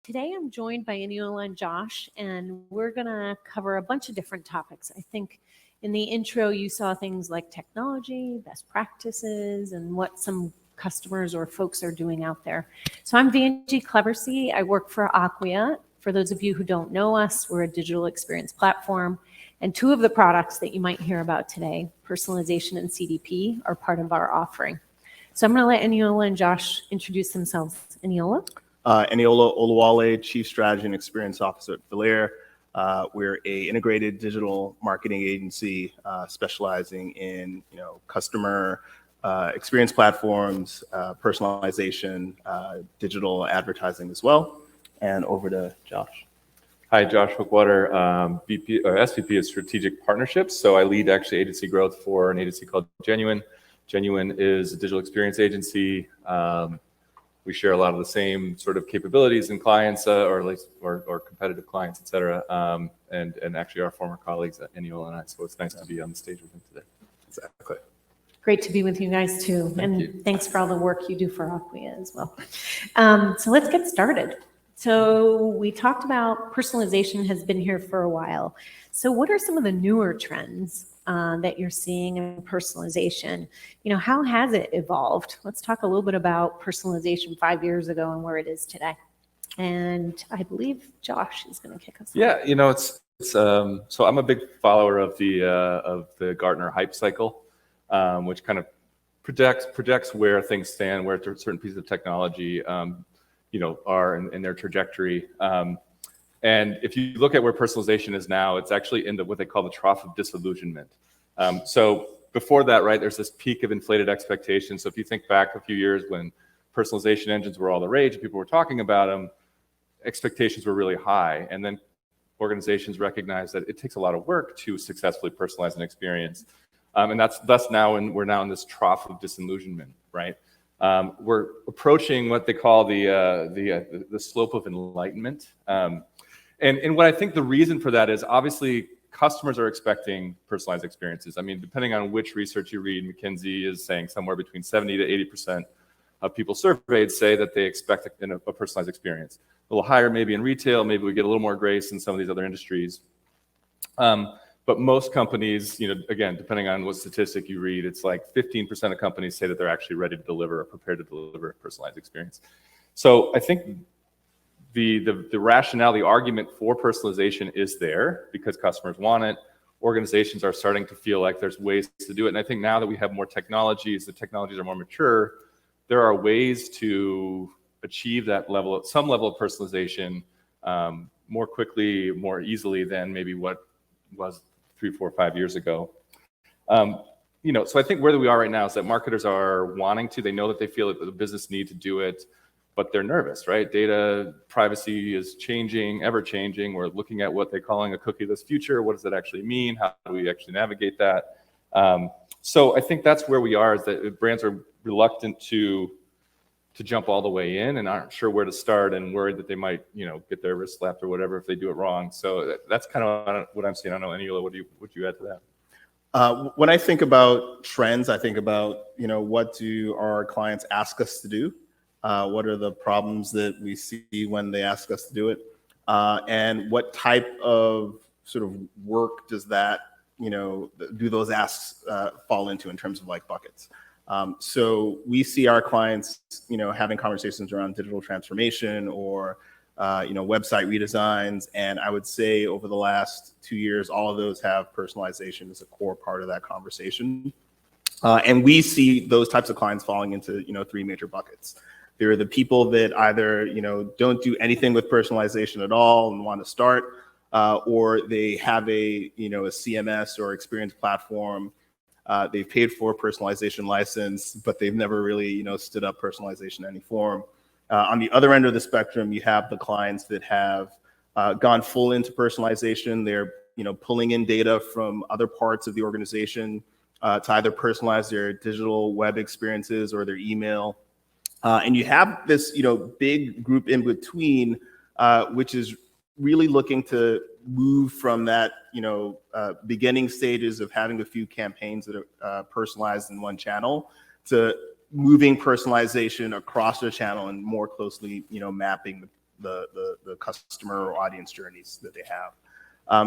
Today I'm joined by Eniola and Josh, and we're going to cover a bunch of different topics. I think in the intro you saw things like technology, best practices, and what some customers or folks are doing out there. So I'm Vangie Cleversey. I work for Acquia. For those of you who don't know us, we're a digital experience platform. And two of the products that you might hear about today, personalization and CDP, are part of our offering. So I'm going to let Eniola and Josh introduce themselves. Eniola? Eniola Oluwale, Chief Strategy and Experience Officer at Filaire. We're a integrated digital marketing agency specializing in customer experience platforms, personalization, digital advertising as well. And over to Josh. Hi, Josh Hookwater, VP or SVP of Strategic Partnerships. So I lead actually agency growth for an agency called Genuine. Genuine is a digital experience agency. We share a lot of the same sort of capabilities and clients, or at least or competitive clients, et cetera, and actually our former colleagues at Eniola and I. So it's nice to be on the stage with them today. Exactly. Great to be with you guys too. Thank you. Thanks for all the work you do for Acquia as well. So let's get started. So we talked about personalization has been here for a while. So what are some of the newer trends that you're seeing in personalization? How has it evolved? Let's talk a little bit about personalization 5 years ago and where it is today. And I believe Josh is going to kick us off. Yeah, it's so I'm a big follower of the Gartner hype cycle, which kind of projects where things stand, where certain pieces of technology are in their trajectory. And if you look at where personalization is now, it's actually in what they call the trough of disillusionment. So before that, right, there's this peak of inflated expectations. So if you think back a few years when personalization engines were all the rage, people were talking about them, expectations were really high. And then organizations recognize that it takes a lot of work to successfully personalize an experience. And we're now in this trough of disillusionment, right? We're approaching what they call the slope of enlightenment. And what I think the reason for that is obviously customers are expecting personalized experiences. I mean, depending on which research you read, McKinsey is saying somewhere between 70 to 80% of people surveyed say that they expect a personalized experience. A little higher maybe in retail, maybe we get a little more grace in some of these other industries. But most companies, again, depending on what statistic you read, it's like 15% of companies say that they're actually ready to deliver or prepared to deliver a personalized experience. So I think the rationale, the argument for personalization is there because customers want it. Organizations are starting to feel like there's ways to do it. And I think now that we have more technologies, the technologies are more mature, there are ways to achieve that level, some level of personalization more quickly, more easily than maybe what was 3, 4, 5 years ago. So I think where we are right now is that marketers are wanting to, they know that they feel that the business need to do it, but they're nervous, right? Data privacy is changing, ever changing. We're looking at what they're calling a cookieless future. What does that actually mean? How do we actually navigate that? So I think that's where we are, is that brands are reluctant to jump all the way in and aren't sure where to start and worried that they might, get their wrist slapped or whatever if they do it wrong. So that's kind of what I'm seeing. I don't know, Eniola, would you add to that? When I think about trends, I think about, what do our clients ask us to do? What are the problems that we see when they ask us to do it? And what type of sort of work does that, do those asks fall into in terms of like buckets? So we see our clients, having conversations around digital transformation or, website redesigns. And I would say over the last 2 years, all of those have personalization as a core part of that conversation. And we see those types of clients falling into, 3 major buckets. There are the people that either, don't do anything with personalization at all and want to start, or they have a CMS or experience platform. They've paid for a personalization license, but they've never really, stood up personalization in any form. On the other end of the spectrum, you have the clients that have gone full into personalization. They're, pulling in data from other parts of the organization to either personalize their digital web experiences or their email. And you have this, big group in between, which is really looking to move from that, beginning stages of having a few campaigns that are personalized in one channel to moving personalization across the channel and more closely, mapping the customer or audience journeys that they have.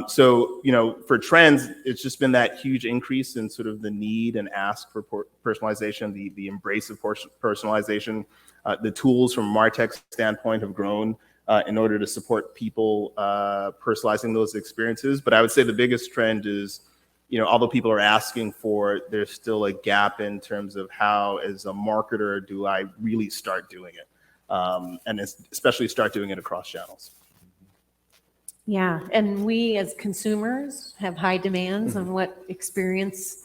So, for trends, it's just been that huge increase in sort of the need and ask for personalization, the embrace of personalization. The tools from MarTech standpoint have grown in order to support people personalizing those experiences. But I would say the biggest trend is, although people are asking for it, there's still a gap in terms of how, as a marketer, do I really start doing it, and especially start doing it across channels. Yeah, and we as consumers have high demands on what experience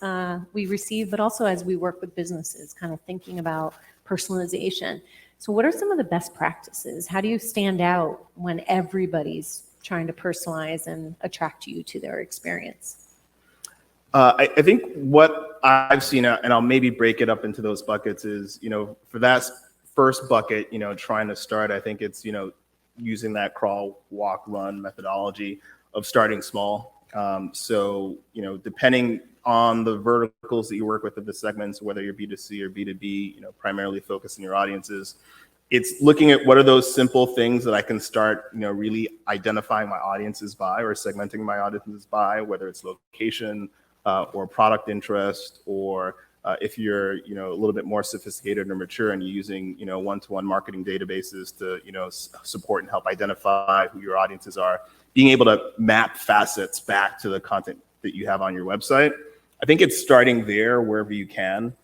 we receive, but also as we work with businesses, kind of thinking about personalization. So what are some of the best practices? How do you stand out when everybody's trying to personalize and attract you to their experience? I think what I've seen, and I'll maybe break it up into those buckets, is, for that first bucket, trying to start, I think it's, using that crawl, walk, run methodology of starting small. So, depending on the verticals that you work with, the segments, whether you're B2C or B2B, primarily focusing your audiences, it's looking at what are those simple things that I can start, really identifying my audiences by, or segmenting my audiences by, whether it's location or product interest, or if you're, a little bit more sophisticated or mature and you're using, one-to-one marketing databases to, support and help identify who your audiences are, being able to map facets back to the content that you have on your website. I think it's starting there wherever you can.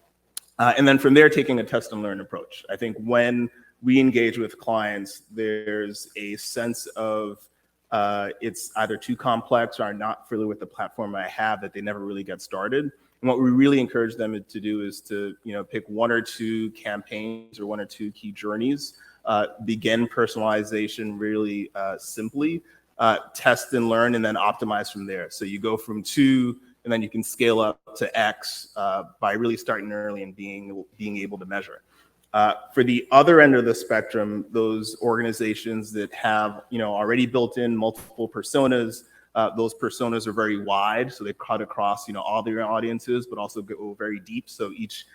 And then from there, taking a test and learn approach. I think when we engage with clients, there's a sense of it's either too complex or I'm not familiar with the platform I have, that they never really get started. And what we really encourage them to do is to, pick one or two campaigns or one or two key journeys, begin personalization really simply, test and learn, and then optimize from there. So you go from 2, and then you can scale up to X by really starting early and being able to measure. For the other end of the spectrum, those organizations that have, already built in multiple personas, those personas are very wide, so they cut across, all their audiences, but also go very deep. So each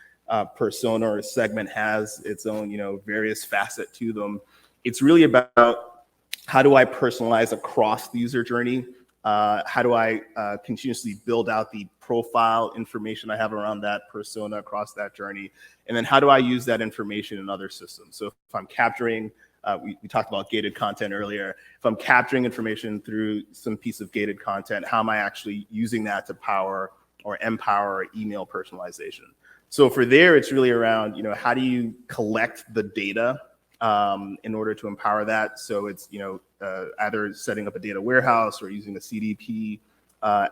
persona or segment has its own, various facet to them. It's really about, how do I personalize across the user journey? How do I continuously build out the profile information I have around that persona across that journey? And then how do I use that information in other systems? So if I'm capturing, we talked about gated content earlier. If I'm capturing information through some piece of gated content, how am I actually using that to power or empower email personalization? So for there, it's really around, how do you collect the data in order to empower that? So it's, either setting up a data warehouse or using a CDP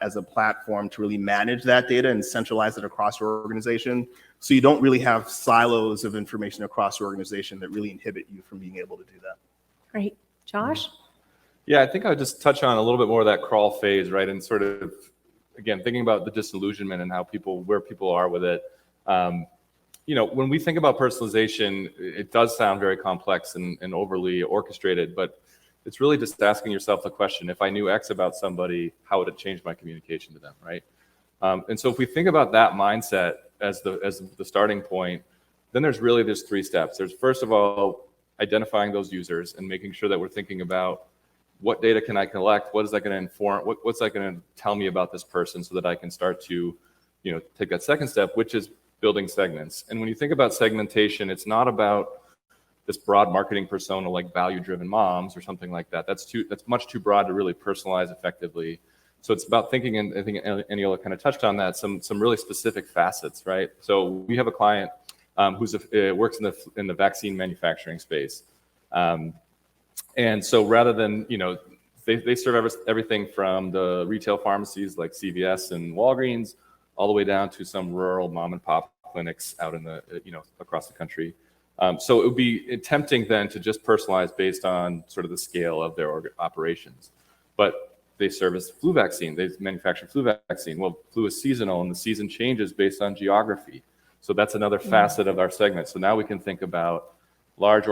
as a platform to really manage that data and centralize it across your organization. So you don't really have silos of information across your organization that really inhibit you from being able to do that. Great. Josh? Yeah, I think I would just touch on a little bit more of that crawl phase, right? And sort of, again, thinking about the disillusionment and where people are with it. When we think about personalization, it does sound very complex and overly orchestrated, but it's really just asking yourself the question, if I knew X about somebody, how would it change my communication to them, right? And so if we think about that mindset as the starting point, then there's 3 steps. There's, first of all, identifying those users and making sure that we're thinking about what data can I collect, what is that going to inform, what's that going to tell me about this person, so that I can start to, take that second step, which is building segments. And when you think about segmentation, it's not about this broad marketing persona like value-driven moms or something like that. That's much too broad to really personalize effectively. So it's about thinking, and I think Aniola kind of touched on that, some really specific facets, right? So we have a client who works in the vaccine manufacturing space, and so rather than they serve everything from the retail pharmacies like CVS and Walgreens, all the way down to some rural mom and pop clinics out in the across the country. So it would be tempting then to just personalize based on sort of the scale of their operations, but they service flu vaccine. They manufacture flu vaccine. Well, flu is seasonal, and the season changes based on geography. So that's another facet of our segment. So now we can think about large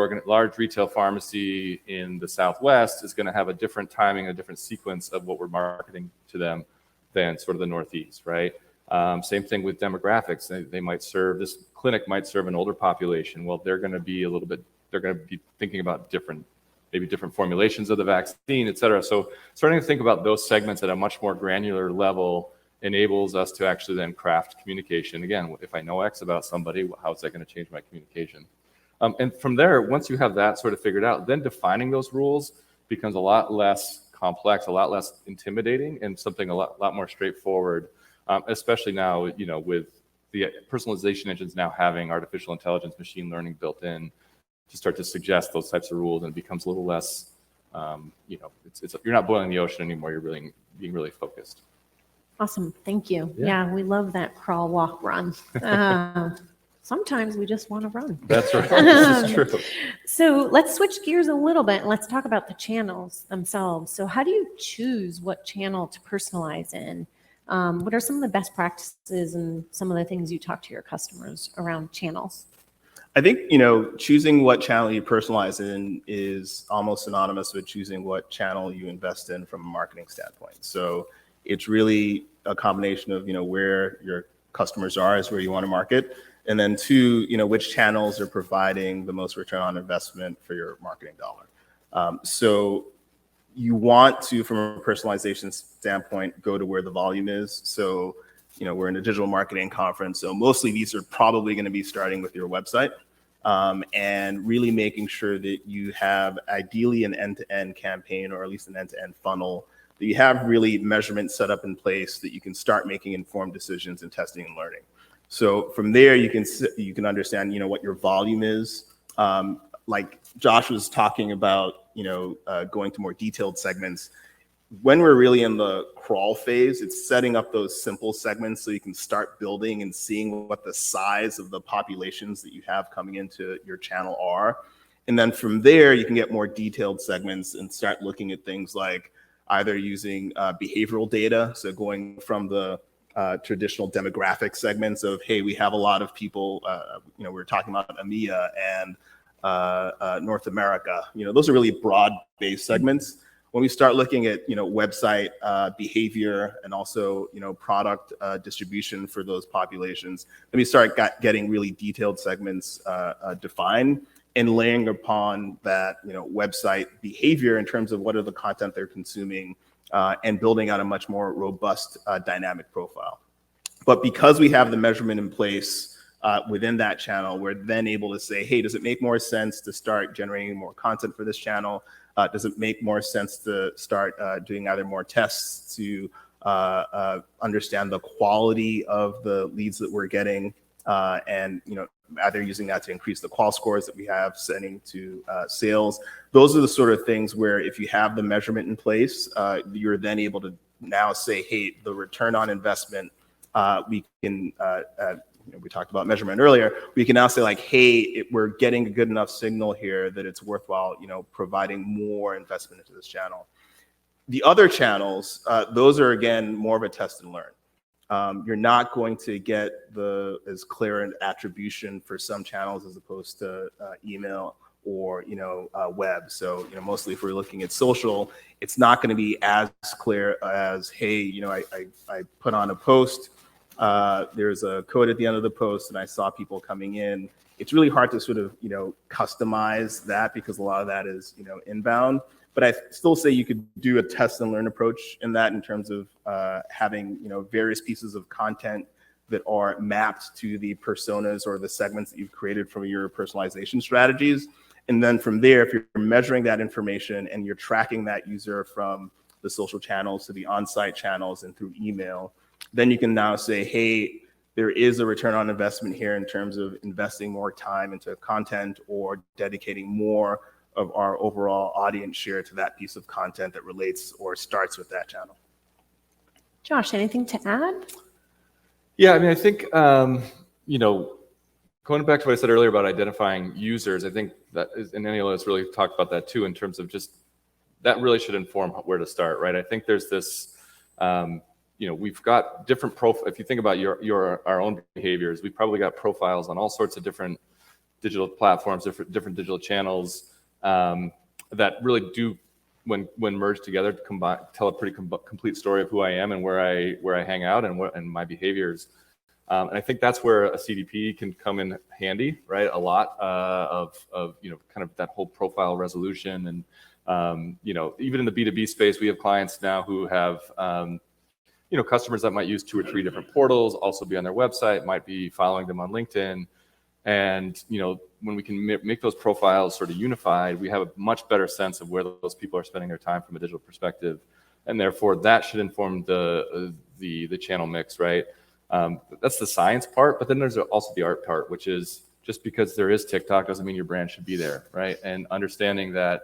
retail pharmacy in the Southwest is going to have a different timing, a different sequence of what we're marketing to them than sort of the Northeast, right? Same thing with demographics. This clinic might serve an older population. Well, they're going to be thinking about different maybe different formulations of the vaccine, et cetera. So starting to think about those segments at a much more granular level enables us to actually then craft communication. Again, if I know X about somebody, how is that going to change my communication? And from there, once you have that sort of figured out, then defining those rules becomes a lot less complex, a lot less intimidating, and something a lot more straightforward, especially now, with the personalization engines now having artificial intelligence, machine learning built in to start to suggest those types of rules, and it becomes a little less, you're not boiling the ocean anymore, you're really being really focused. Awesome. Thank you. Yeah. Yeah, we love that crawl, walk, run. Sometimes we just want to run. That's right. This is true. So let's switch gears a little bit and let's talk about the channels themselves. So how do you choose what channel to personalize in? What are some of the best practices and some of the things you talk to your customers around channels? I think, choosing what channel you personalize in is almost synonymous with choosing what channel you invest in from a marketing standpoint. So it's really a combination of, where your customers are is where you want to market. And then two, which channels are providing the most return on investment for your marketing dollar. So you want to, from a personalization standpoint, go to where the volume is. So, we're in a digital marketing conference. So mostly these are probably going to be starting with your website. And really making sure that you have ideally an end-to-end campaign, or at least an end-to-end funnel, that you have really measurements set up in place that you can start making informed decisions and testing and learning. So from there, you can understand, what your volume is. Like Josh was talking about, going to more detailed segments. When we're really in the crawl phase, it's setting up those simple segments so you can start building and seeing what the size of the populations that you have coming into your channel are. And then from there, you can get more detailed segments and start looking at things like either using behavioral data, so going from the traditional demographic segments of, hey, we have a lot of people, we're talking about EMEA and North America. Those are really broad-based segments. When we start looking at, website behavior and also, product distribution for those populations, then we start getting really detailed segments defined, and laying upon that, website behavior in terms of what are the content they're consuming, and building out a much more robust dynamic profile. But because we have the measurement in place within that channel, we're then able to say, hey, does it make more sense to start generating more content for this channel? Does it make more sense to start doing either more tests to understand the quality of the leads that we're getting, and either using that to increase the qual scores that we have, sending to sales? Those are the sort of things where if you have the measurement in place, you're then able to now say, hey, the return on investment, we can, we talked about measurement earlier, we can now say like, hey, we're getting a good enough signal here that it's worthwhile, providing more investment into this channel. The other channels, those are, again, more of a test and learn. You're not going to get as clear an attribution for some channels as opposed to email or web. So mostly if we're looking at social, it's not going to be as clear as, hey, I put on a post, there's a code at the end of the post, and I saw people coming in. It's really hard to sort of customize that because a lot of that is inbound. But I still say you could do a test and learn approach in that, in terms of having various pieces of content that are mapped to the personas or the segments that you've created from your personalization strategies. And then from there, if you're measuring that information and you're tracking that user from the social channels to the on-site channels and through email, then you can now say, hey, there is a return on investment here in terms of investing more time into content or dedicating more of our overall audience share to that piece of content that relates or starts with that channel. Josh, anything to add? Yeah, I mean, I think, going back to what I said earlier about identifying users, I think that is, and Anila has really talked about that too, in terms of just that really should inform where to start, right? I think there's this, we've got different if you think about our own behaviors, we've probably got profiles on all sorts of different digital platforms, different digital channels, that really do, when merged together, tell a pretty complete story of who I am and where I hang out and my behaviors. And I think that's where a CDP can come in handy, right? A lot of kind of that whole profile resolution. And, even in the B2B space, we have clients now who have, customers that might use 2 or 3 different portals, also be on their website, might be following them on LinkedIn. And, when we can make those profiles sort of unified, we have a much better sense of where those people are spending their time from a digital perspective. And therefore that should inform the channel mix, right? That's the science part, but then there's also the art part, which is just because there is TikTok doesn't mean your brand should be there, right? And understanding that,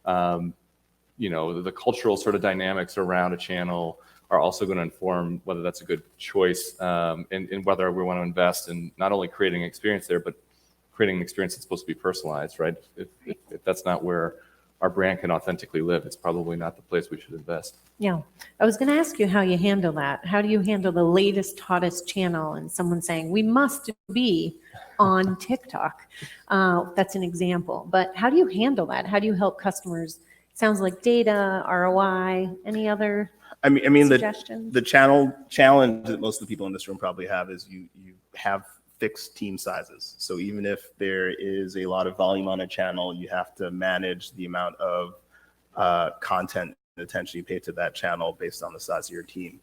the cultural sort of dynamics around a channel are also going to inform whether that's a good choice, and whether we want to invest in not only creating an experience there, but creating an experience that's supposed to be personalized, right? If that's not where our brand can authentically live, it's probably not the place we should invest. Yeah. I was going to ask you how you handle that. How do you handle the latest, hottest channel and someone saying, we must be on TikTok? That's an example. But how do you handle that? How do you help customers? Sounds like data, ROI, any other suggestions? The challenge that most of the people in this room probably have is you have fixed team sizes. So even if there is a lot of volume on a channel, you have to manage the amount of content and attention you pay to that channel based on the size of your team.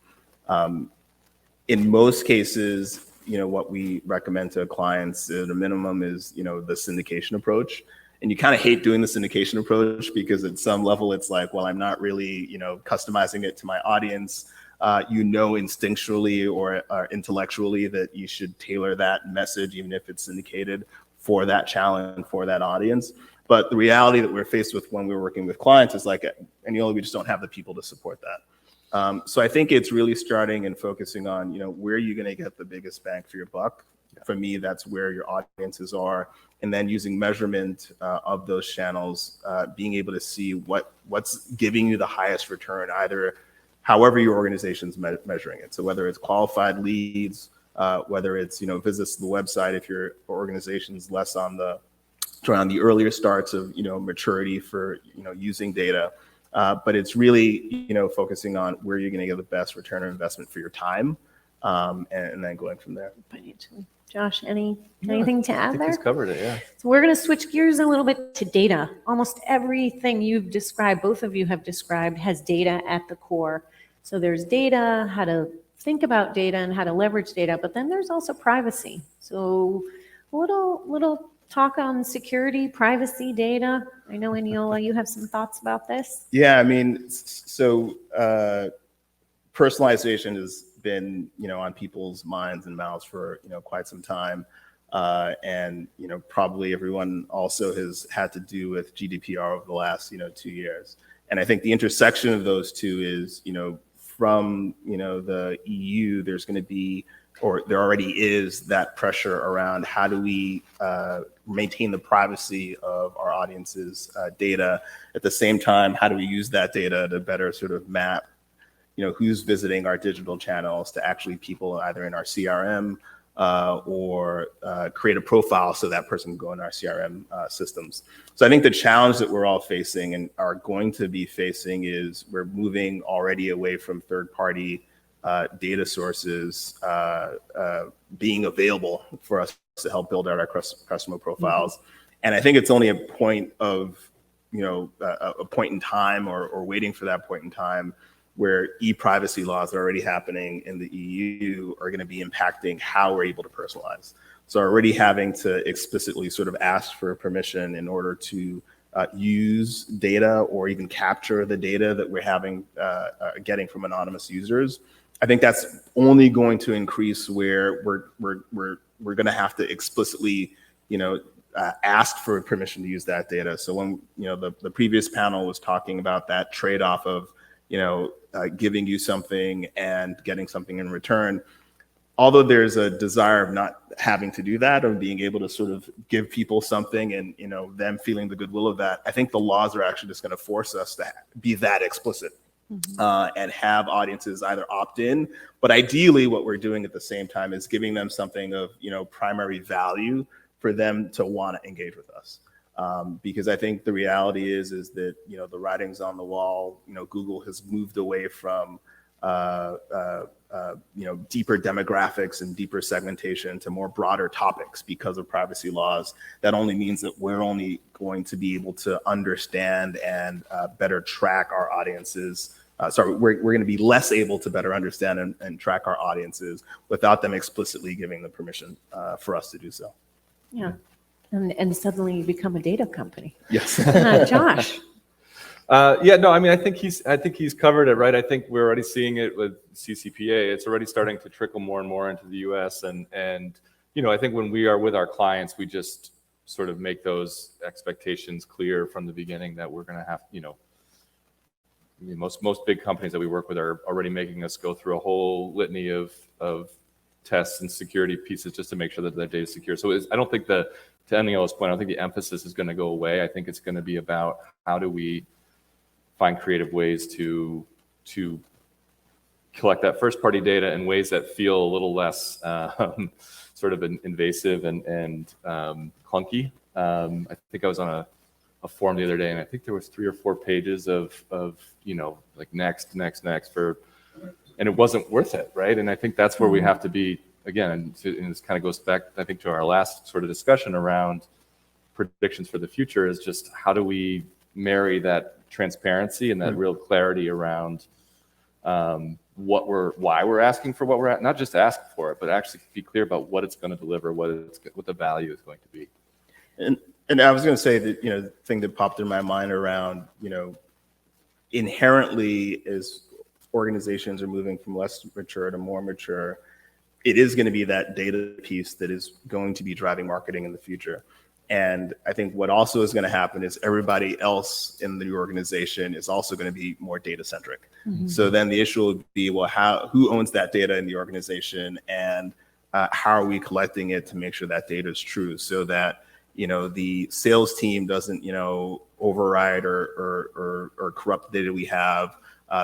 In most cases, what we recommend to clients at a minimum is, the syndication approach. And you kind of hate doing the syndication approach because at some level it's like, well, I'm not really, customizing it to my audience. Instinctually or intellectually that you should tailor that message, even if it's syndicated, for that challenge, for that audience. But the reality that we're faced with when we're working with clients is like, we just don't have the people to support that. So I think it's really starting and focusing on, where are you going to get the biggest bang for your buck? For me, that's where your audiences are. And then using measurement of those channels, being able to see what's giving you the highest return, either however your organization's measuring it. So whether it's qualified leads, whether it's, visits to the website, if your organization's less around the earlier starts of, maturity for, using data. But it's really, focusing on where you're going to get the best return on investment for your time, and then going from there. Financially. Josh, anything to add there? He's covered it, yeah. So we're going to switch gears a little bit to data. Almost everything you've described, both of you have described, has data at the core. So there's data, how to think about data and how to leverage data, but then there's also privacy. So a little talk on security, privacy, data. I know, Eniola, you have some thoughts about this. Yeah, so personalization has been, on people's minds and mouths for, quite some time. And, probably everyone also has had to do with GDPR over the last, 2 years. And I think the intersection of those two is, from, the EU, there's going to be, or there already is, that pressure around how do we maintain the privacy of our audience's data. At the same time, how do we use that data to better sort of map who's visiting our digital channels to actually people either in our CRM or create a profile so that person can go in our CRM systems. So I think the challenge that we're all facing and are going to be facing is we're moving already away from third-party data sources being available for us to help build out our customer profiles. Mm-hmm. And I think it's only a point of, a point in time or waiting for that point in time where e-privacy laws are already happening in the EU are going to be impacting how we're able to personalize. So already having to explicitly sort of ask for permission in order to use data or even capture the data that we're getting from anonymous users. I think that's only going to increase where we're going to have to explicitly, ask for permission to use that data. So when, the previous panel was talking about that trade-off of, giving you something and getting something in return, although there's a desire of not having to do that, of being able to sort of give people something and, them feeling the goodwill of that, I think the laws are actually just going to force us to be that explicit. Mm-hmm. And have audiences either opt in, but ideally what we're doing at the same time is giving them something of, primary value for them to want to engage with us. Because I think the reality is that, the writing's on the wall. Google has moved away from deeper demographics and deeper segmentation to more broader topics because of privacy laws. That only means that we're only going to be able to understand and better track our audiences. We're going to be less able to better understand and track our audiences without them explicitly giving the permission for us to do so. Yeah. And suddenly you become a data company. Yes. Josh. I think he's covered it, right? I think we're already seeing it with CCPA. It's already starting to trickle more and more into the US. And I think when we are with our clients, we just sort of make those expectations clear from the beginning that we're going to have, most big companies that we work with are already making us go through a whole litany of tests and security pieces just to make sure that the data is secure. So I don't think to Aniela's point, I don't think the emphasis is going to go away. I think it's going to be about how do we find creative ways to collect that first party data in ways that feel a little less sort of invasive and clunky. I think I was on a forum the other day, and I think there was 3 or 4 pages of like next and it wasn't worth it, right? And I think that's where we have to be again, and this kind of goes back, I think, to our last sort of discussion around predictions for the future, is just how do we marry that transparency and that real clarity around why we're asking for what we're at, not just ask for it, but actually be clear about what it's going to deliver, what the value is going to be. And I was going to say that, the thing that popped in my mind around, inherently as organizations are moving from less mature to more mature, it is going to be that data piece that is going to be driving marketing in the future. And I think what also is going to happen is everybody else in the organization is also going to be more data centric. Mm-hmm. So then the issue will be, well, who owns that data in the organization, and how are we collecting it to make sure that data is true, so that the sales team doesn't override or corrupt the data we have.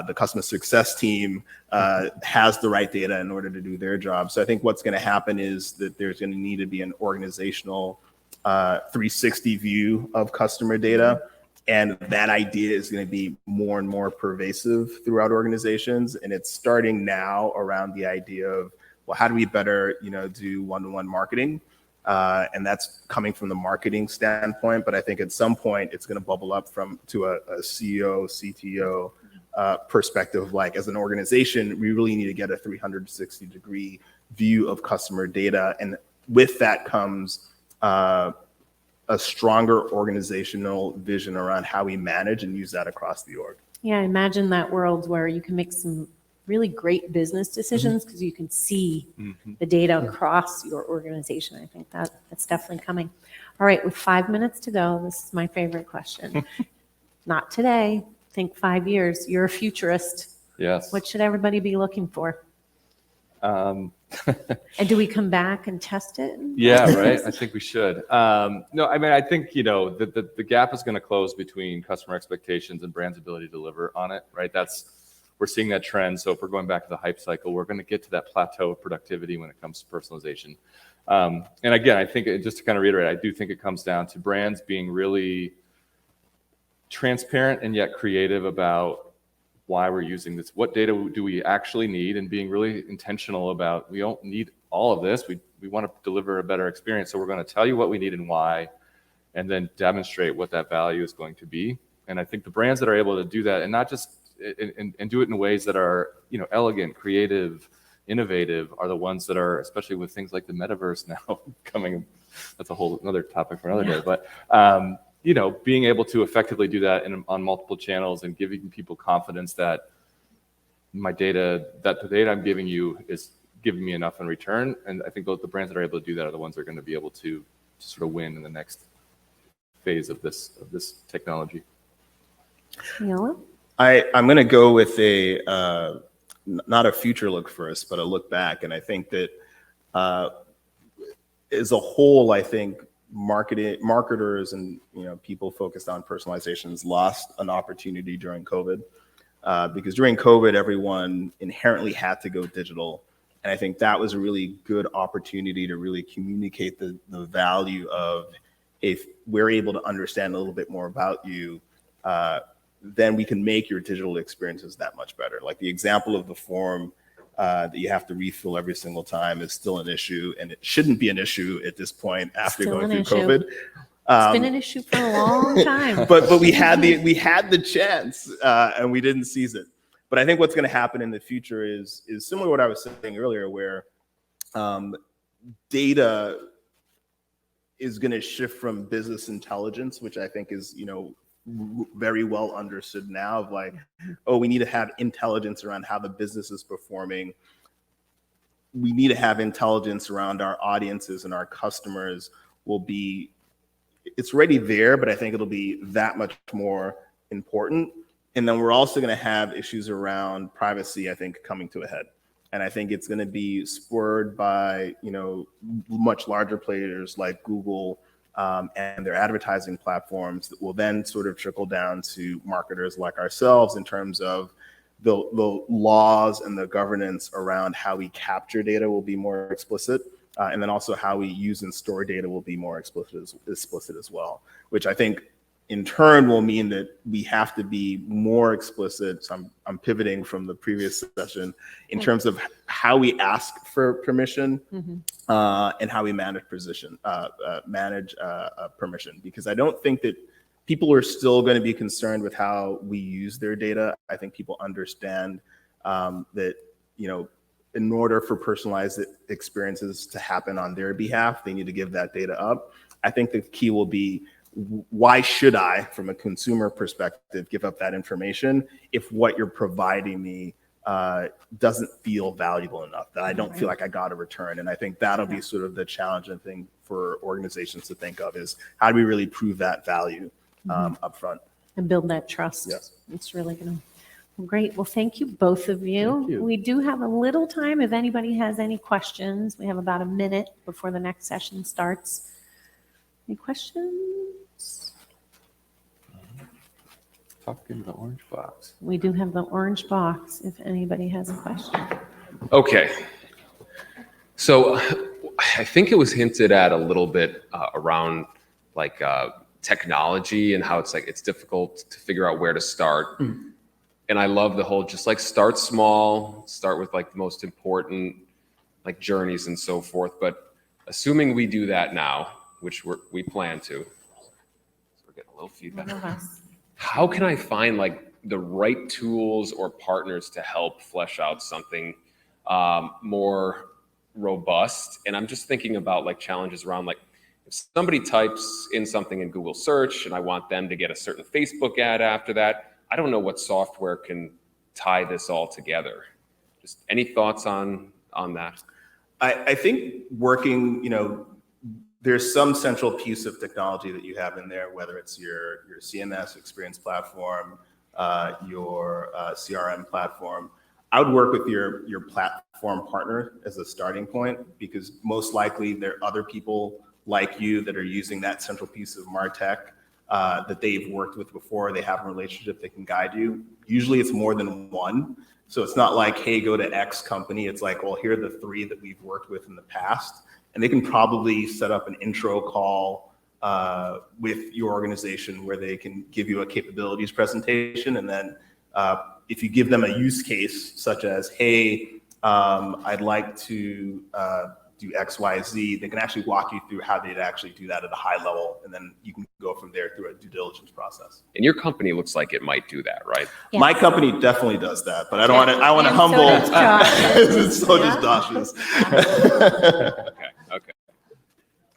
The customer success team has the right data in order to do their job. So I think what's going to happen is that there's going to need to be an organizational 360 view of customer data. And that idea is going to be more and more pervasive throughout organizations. And it's starting now around the idea of, well, how do we better, do one-to-one marketing? And that's coming from the marketing standpoint. But I think at some point it's going to bubble up to a CEO, CTO perspective. Like, as an organization, we really need to get a 360-degree view of customer data. And with that comes a stronger organizational vision around how we manage and use that across the org. Yeah, imagine that world where you can make some really great business decisions because you can see the data across your organization. I think that's definitely coming. All right, with 5 minutes to go, this is my favorite question. Not today. Think 5 years. You're a futurist. Yes. What should everybody be looking for? And do we come back and test it? Yeah, right. I think we should. No, I mean, I think, the gap is going to close between customer expectations and brand's ability to deliver on it, right? We're seeing that trend. So if we're going back to the hype cycle, we're going to get to that plateau of productivity when it comes to personalization. And again, I think, just to kind of reiterate, I do think it comes down to brands being really transparent and yet creative about why we're using this. What data do we actually need, and being really intentional about, we don't need all of this. We want to deliver a better experience. So we're going to tell you what we need and why, and then demonstrate what that value is going to be. And I think the brands that are able to do that, and not just and do it in ways that are, elegant, creative, innovative, are the ones that are, especially with things like the metaverse now coming. That's a whole another topic for another day. But being able to effectively do that on multiple channels and giving people confidence that the data I'm giving you is giving me enough in return. And I think the brands that are able to do that are the ones that are going to be able to sort of win in the next phase of this technology. Aniela? I'm going to go with not a future look first, but a look back. And I think that as a whole, I think marketers and people focused on personalizations lost an opportunity during COVID, because during COVID, everyone inherently had to go digital. And I think that was a really good opportunity to really communicate the value of, if we're able to understand a little bit more about you, then we can make your digital experiences that much better. Like the example of the form that you have to refill every single time is still an issue, and it shouldn't be an issue at this point after Still going an through issue. COVID. It's been an issue for a long time. but we had the chance and we didn't seize it. But I think what's going to happen in the future is similar to what I was saying earlier, where data is going to shift from business intelligence, which I think is, very well understood now, of like, oh, we need to have intelligence around how the business is performing. We need to have intelligence around our audiences and our customers. It's already there, but I think it'll be that much more important. And then we're also going to have issues around privacy, I think, coming to a head. And I think it's going to be spurred by, much larger players like Google and their advertising platforms that will then sort of trickle down to marketers like ourselves in terms of the laws and the governance around how we capture data will be more explicit. And then also how we use and store data will be more explicit as well, which I think in turn will mean that we have to be more explicit. So I'm pivoting from the previous session in terms of how we ask for permission and how we manage permission, because I don't think that people are still going to be concerned with how we use their data. I think people understand that, in order for personalized experiences to happen on their behalf, they need to give that data up. I think the key will be, why should I, from a consumer perspective, give up that information if what you're providing me doesn't feel valuable enough, that I don't feel like I got a return? And I think that'll be sort of the challenging thing for organizations to think of, is how do we really prove that value up front? And build that trust. Yes. It's really going to. Well, great. Well, thank you, both of you. Thank you. We do have a little time if anybody has any questions. We have about a minute before the next session starts. Any questions? Talking the orange box. We do have the orange box if anybody has a question. Okay. So I think it was hinted at a little bit around technology and how it's difficult to figure out where to start. And I love the whole, just start small, start with the most important journeys and so forth. But assuming we do that now, which we plan to, so we're getting a little feedback. How can I find the right tools or partners to help flesh out something more robust? And I'm just thinking about challenges around if somebody types in something in Google search and I want them to get a certain Facebook ad after that, I don't know what software can tie this all together. Just any thoughts on that? I think working, there's some central piece of technology that you have in there, whether it's your CMS experience platform, your CRM platform. I would work with your platform partner as a starting point, because most likely there are other people like you that are using that central piece of MarTech that they've worked with before. They have a relationship, they can guide you. Usually it's more than one. So it's not like, hey, go to X company. It's like, well, here are the 3 that we've worked with in the past. And they can probably set up an intro call with your organization where they can give you a capabilities presentation. And then if you give them a use case, such as, hey, I'd like to do X, Y, Z, they can actually walk you through how they'd actually do that at a high level. And then you can go from there through a due diligence process. And your company looks like it might do that, right? Yes. My company definitely does that, but I don't want to, I want to And humble. so does Josh. So does Josh's. Okay.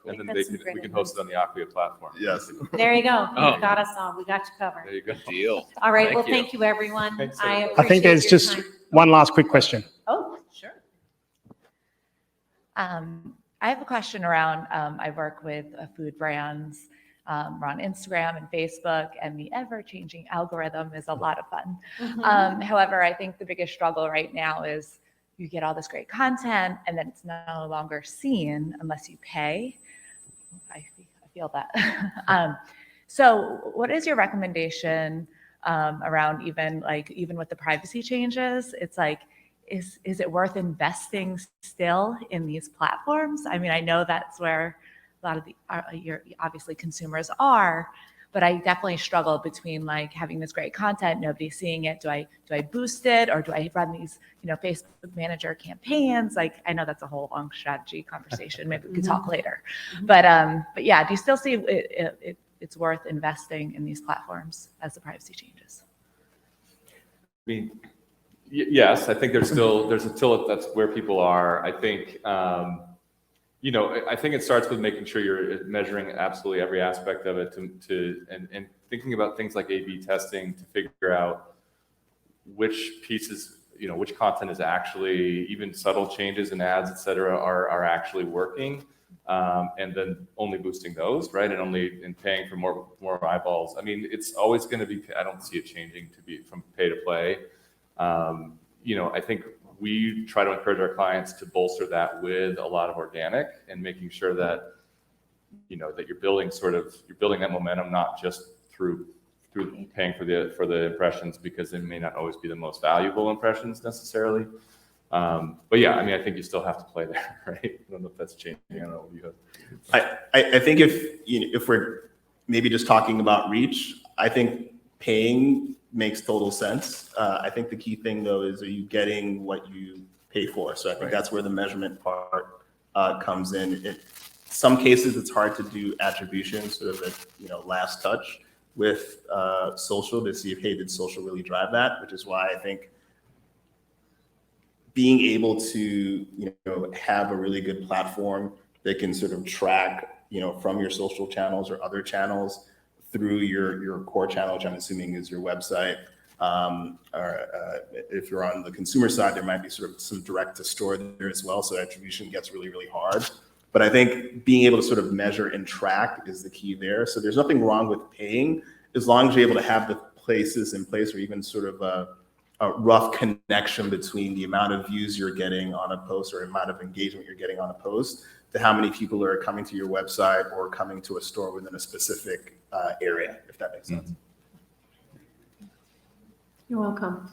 And then That's some we great can host it on the Acquia platform. Yes. There you go. Oh. You got us all. We got you covered. There you go. Deal. All right. Thank Well, you. thank you, everyone. Thanks, I everyone. appreciate I think there's your just time. one last quick question. Oh, sure. I have a question around, I work with food brands. We're on Instagram and Facebook, and the ever-changing algorithm is a lot of fun. However, I think the biggest struggle right now is you get all this great content, and then it's no longer seen unless you pay. I feel that. So what is your recommendation around even with the privacy changes? It's is it worth investing still in these platforms? I mean, I know that's where a lot of your obviously consumers are, but I definitely struggle between like having this great content, nobody's seeing it. Do I boost it, or do I run these, Facebook manager campaigns? Like, I know that's a whole long strategy conversation. Maybe we could talk later, but yeah, do you still see it's worth investing in these platforms as the privacy changes? I mean, yes, I think there's still that's where people are. I think, I think it starts with making sure you're measuring absolutely every aspect of it and thinking about things like A/B testing to figure out which pieces, which content is actually, even subtle changes in ads, et cetera, are actually working. And then only boosting those, right? And paying for more eyeballs. I mean, it's always going to be, I don't see it changing to be from pay to play. I think we try to encourage our clients to bolster that with a lot of organic and making sure that, that you're building that momentum, not just through paying for the impressions, because they may not always be the most valuable impressions necessarily. But yeah, I mean, I think you still have to play there, right? I don't know if that's changing. I don't know what you have. I think if we're maybe just talking about reach, I think paying makes total sense. I think the key thing though is, are you getting what you pay for? So I think that's where the measurement part comes in. Some cases it's hard to do attribution, sort of at last touch with social to see if, hey, did social really drive that? Which is why I think being able to have a really good platform that can sort of track from your social channels or other channels through your core channel, which I'm assuming is your website, or if you're on the consumer side, there might be sort of some direct to store there as well. So attribution gets really, really hard. But I think being able to sort of measure and track is the key there. So there's nothing wrong with paying as long as you're able to have the places in place, or even sort of a rough connection between the amount of views you're getting on a post or amount of engagement you're getting on a post to how many people are coming to your website or coming to a store within a specific area, if that makes sense. You're welcome.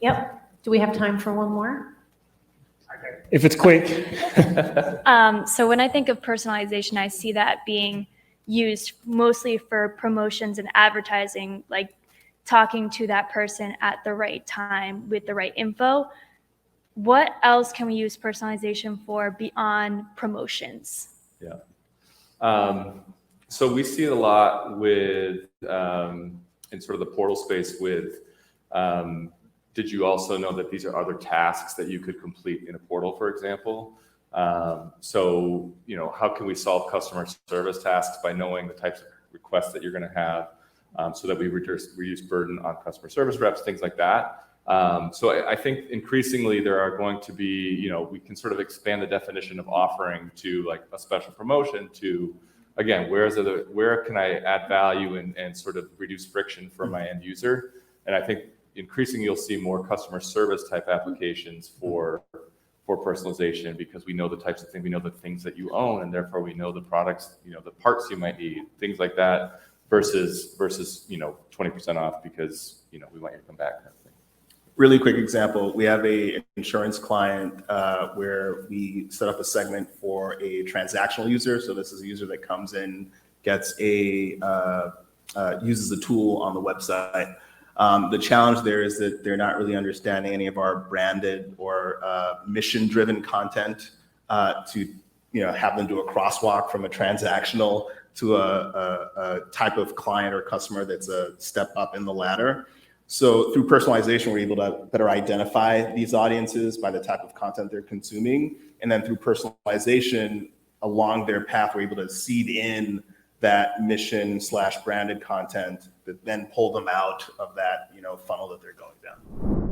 Yep. Do we have time for one more? If it's quick. So when I think of personalization, I see that being used mostly for promotions and advertising, like talking to that person at the right time with the right info. What else can we use personalization for beyond promotions? Yeah. So we see it a lot with, in sort of the portal space with, did you also know that these are other tasks that you could complete in a portal, for example? So, how can we solve customer service tasks by knowing the types of requests that you're going to have, so that we reduce burden on customer service reps, things like that. So I think increasingly there are going to be, we can sort of expand the definition of offering to like a special promotion to, again, where can I add value and sort of reduce friction for my end user? And I think increasingly you'll see more customer service type applications for personalization, because we know the types of things, we know the things that you own, and therefore we know the products, the parts you might need, things like that, versus 20% off because we want you to come back. Kind of thing. Really quick example, we have an insurance client where we set up a segment for a transactional user. So this is a user that comes in, gets uses a tool on the website. The challenge there is that they're not really understanding any of our branded or mission-driven content to have them do a crosswalk from a transactional to a type of client or customer that's a step up in the ladder. So through personalization, we're able to better identify these audiences by the type of content they're consuming. And then through personalization along their path, we're able to seed in that mission/branded content that then pull them out of that funnel that they're going down.